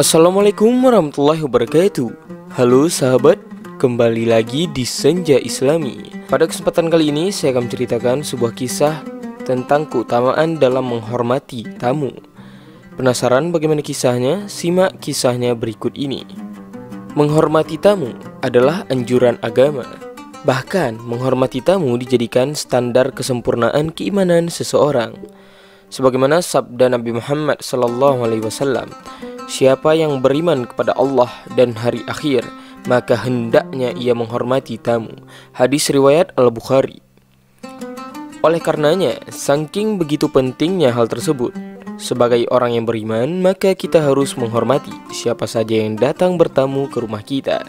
Assalamualaikum warahmatullahi wabarakatuh. Halo sahabat, kembali lagi di Senja Islami. Pada kesempatan kali ini saya akan menceritakan sebuah kisah tentang keutamaan dalam menghormati tamu. Penasaran bagaimana kisahnya? Simak kisahnya berikut ini. Menghormati tamu adalah anjuran agama. Bahkan menghormati tamu dijadikan standar kesempurnaan keimanan seseorang. Sebagaimana sabda Nabi Muhammad SAW, siapa yang beriman kepada Allah dan hari akhir, maka hendaknya ia menghormati tamu. Hadis riwayat Al-Bukhari. Oleh karenanya, saking begitu pentingnya hal tersebut, sebagai orang yang beriman, maka kita harus menghormati siapa saja yang datang bertamu ke rumah kita.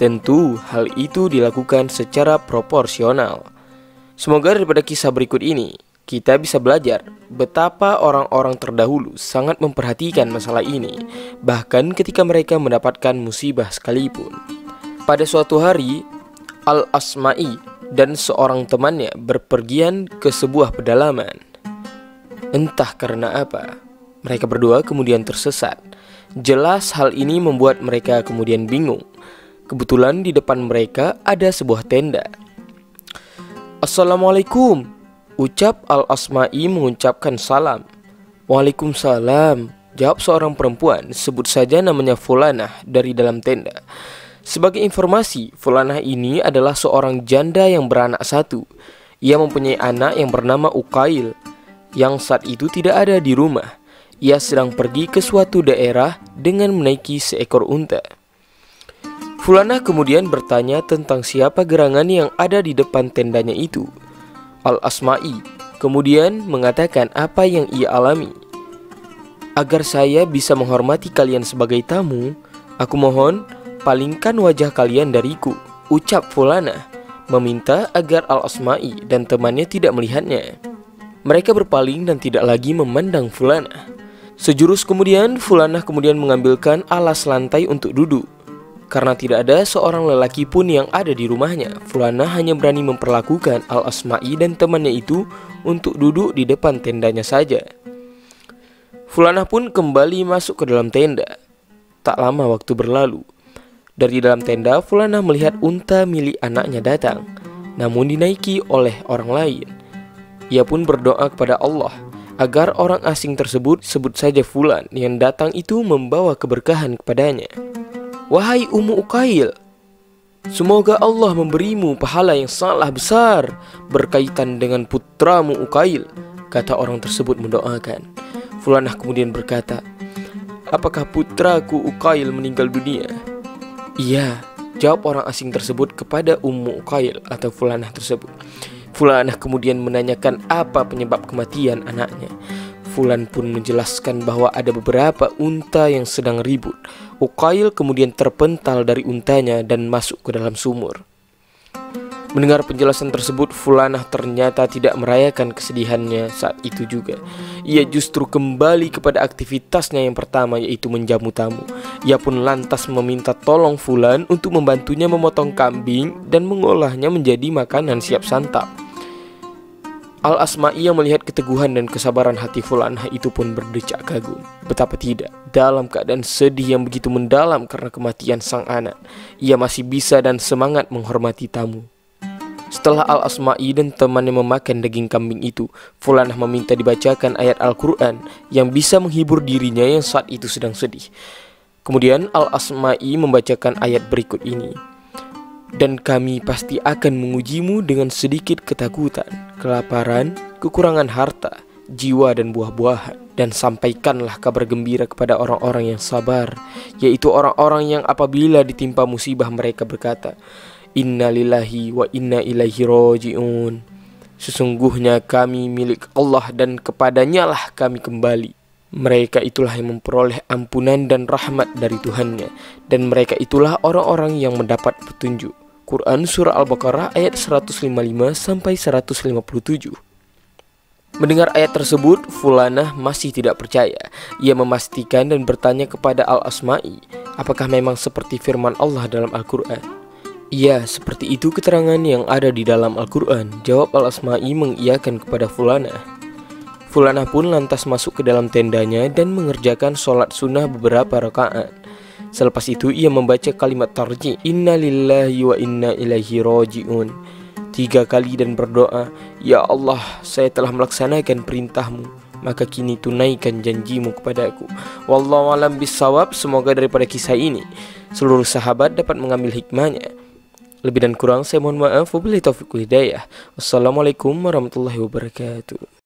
Tentu hal itu dilakukan secara proporsional. Semoga daripada kisah berikut ini kita bisa belajar betapa orang-orang terdahulu sangat memperhatikan masalah ini, bahkan ketika mereka mendapatkan musibah sekalipun. Pada suatu hari, Al-Asma'i dan seorang temannya berpergian ke sebuah pedalaman. Entah karena apa, mereka berdua kemudian tersesat. Jelas hal ini membuat mereka kemudian bingung. Kebetulan di depan mereka ada sebuah tenda. "Assalamualaikum," ucap Al-Asma'i mengucapkan salam. "Waalaikumsalam," jawab seorang perempuan, sebut saja namanya Fulanah, dari dalam tenda. Sebagai informasi, Fulanah ini adalah seorang janda yang beranak satu. Ia mempunyai anak yang bernama Uqail, yang saat itu tidak ada di rumah. Ia sedang pergi ke suatu daerah dengan menaiki seekor unta. Fulanah kemudian bertanya tentang siapa gerangan yang ada di depan tendanya itu. Al-Asma'i kemudian mengatakan apa yang ia alami. "Agar saya bisa menghormati kalian sebagai tamu, aku mohon palingkan wajah kalian dariku," ucap Fulanah, meminta agar Al-Asma'i dan temannya tidak melihatnya. Mereka berpaling dan tidak lagi memandang Fulanah. Sejurus kemudian, Fulanah kemudian mengambilkan alas lantai untuk duduk. Karena tidak ada seorang lelaki pun yang ada di rumahnya, Fulanah hanya berani memperlakukan Al-Asma'i dan temannya itu untuk duduk di depan tendanya saja. Fulanah pun kembali masuk ke dalam tenda. Tak lama waktu berlalu. Dari dalam tenda, Fulanah melihat unta milik anaknya datang, namun dinaiki oleh orang lain. Ia pun berdoa kepada Allah agar orang asing tersebut, sebut saja Fulan, yang datang itu membawa keberkahan kepadanya. "Wahai Ummu Uqail, semoga Allah memberimu pahala yang sangatlah besar berkaitan dengan putramu Uqail," kata orang tersebut mendoakan. Fulanah kemudian berkata, "Apakah putraku Uqail meninggal dunia?" "Iya," jawab orang asing tersebut kepada Ummu Uqail atau Fulanah tersebut. Fulanah kemudian menanyakan apa penyebab kematian anaknya. Fulan pun menjelaskan bahwa ada beberapa unta yang sedang ribut. Uqail kemudian terpental dari untanya dan masuk ke dalam sumur. Mendengar penjelasan tersebut, Fulanah ternyata tidak merayakan kesedihannya saat itu juga. Ia justru kembali kepada aktivitasnya yang pertama, yaitu menjamu tamu. Ia pun lantas meminta tolong Fulan untuk membantunya memotong kambing dan mengolahnya menjadi makanan siap santap. Al-Asma'i yang melihat keteguhan dan kesabaran hati Fulanah itu pun berdecak kagum. Betapa tidak, dalam keadaan sedih yang begitu mendalam karena kematian sang anak, ia masih bisa dan semangat menghormati tamu. Setelah Al-Asma'i dan temannya memakan daging kambing itu, Fulanah meminta dibacakan ayat Al-Quran yang bisa menghibur dirinya yang saat itu sedang sedih. Kemudian Al-Asma'i membacakan ayat berikut ini. "Dan kami pasti akan mengujimu dengan sedikit ketakutan, kelaparan, kekurangan harta, jiwa dan buah-buahan. Dan sampaikanlah kabar gembira kepada orang-orang yang sabar, yaitu orang-orang yang apabila ditimpa musibah mereka berkata, 'Inna lillahi wa inna ilaihi roji'un.' Sesungguhnya kami milik Allah dan kepadanya lah kami kembali. Mereka itulah yang memperoleh ampunan dan rahmat dari Tuhannya, dan mereka itulah orang-orang yang mendapat petunjuk." Quran Surah Al-Baqarah ayat 155-157. Mendengar ayat tersebut, Fulanah masih tidak percaya. Ia memastikan dan bertanya kepada Al-Asma'i, apakah memang seperti firman Allah dalam Al-Quran? "Iya, seperti itu keterangan yang ada di dalam Al-Quran," jawab Al-Asma'i mengiyakan kepada Fulanah. Fulanah pun lantas masuk ke dalam tendanya dan mengerjakan sholat sunnah beberapa rakaat. Selepas itu ia membaca kalimat tarjih, Inna lillahi wa inna ilaihi raji'un 3 kali dan berdoa, Ya Allah, saya telah melaksanakan perintahmu, maka kini tunaikan janjimu kepadaku. Wallahu a'lam bissawab. Semoga daripada kisah ini seluruh sahabat dapat mengambil hikmahnya. Lebih dan kurang saya mohon maaf. Wabillahi taufiq wal hidayah. Wassalamualaikum warahmatullahi wabarakatuh.